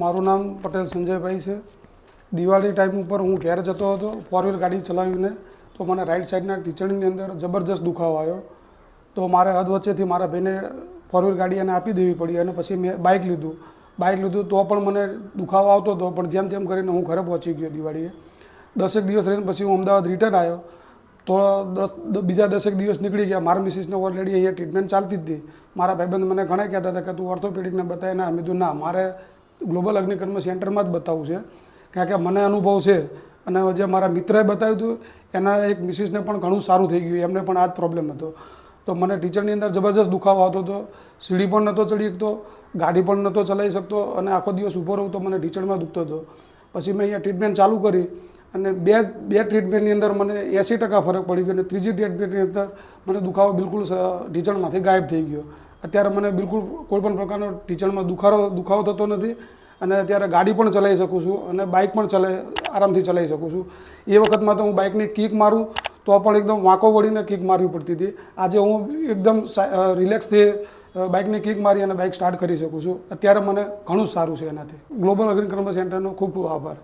મારું નામ પટેલ સંજયભાઈ છે. દિવાળી ટાઈમ ઉપર હું ઘેર જતો હતો, ફોર વ્હીલ ગાડી ચલાવીને, તો મને રાઈટ સાઈડના ટીચણીની અંદર જબરજસ્ત દુખાવો આવ્યો. તો મારે હદ વચ્ચેથી મારા ભાઈને ફોર વ્હીલ ગાડી એને આપી દેવી પડી અને પછી મેં બાઇક લીધું તો પણ મને દુખાવો આવતો હતો. પણ જેમ તેમ કરીને હું ઘરે પહોંચી ગયો દિવાળીએ. 10 દિવસ રહીને પછી હું અમદાવાદ રિટર્ન આવ્યો. તો બીજા 10 દિવસ નીકળી ગયા. મારા મિસિસને ઓલરેડી અહીંયા ટ્રીટમેન્ટ ચાલતી જ હતી. મારા ભાઈબંધ મને ઘણા કહેતા હતા કે તું ઓર્થોપેડિકને બતાવે ના. મેં કીધું ના, મારે ગ્લોબલ અગ્નિકર્મ સેન્ટરમાં જ બતાવવું છે, કારણ કે મને અનુભવ છે. અને જે મારા મિત્રએ બતાવ્યું હતું એના એક મિસિસને પણ ઘણું સારું થઈ ગયું, એમને પણ આ જ પ્રોબ્લેમ હતો. તો મને ટીચરની અંદર જબરજસ્ત દુખાવો આવતો હતો. સીડી પણ નહોતો ચડી શકતો, ગાડી પણ નહોતો ચલાવી શકતો અને આખો દિવસ ઊભો રહું તો મને ટીચરમાં દુખતો હતો. પછી મેં અહીંયા ટ્રીટમેન્ટ ચાલુ કરી અને બે ટ્રીટમેન્ટની અંદર મને 80% ફરક પડી ગયો અને ત્રીજી ટ્રીટમેન્ટની અંદર મને દુખાવો બિલકુલ ઢીંચણમાંથી ગાયબ થઈ ગયો. અત્યારે મને બિલકુલ કોઈપણ પ્રકારનો ઢીંચણમાં દુખાવો થતો નથી અને અત્યારે ગાડી પણ ચલાવી શકું છું અને બાઇક પણ આરામથી ચલાવી શકું છું. એ વખતમાં તો હું બાઇકની કિક મારું તો પણ એકદમ વાંકો વળીને કિક મારવી પડતી હતી. આજે હું એકદમ રિલેક્સથી બાઇકની કિક મારી અને બાઇક સ્ટાર્ટ કરી શકું છું. અત્યારે મને ઘણું જ સારું છે એનાથી. ગ્લોબલ અગ્નિકર્મ સેન્ટરનો ખૂબ ખૂબ આભાર.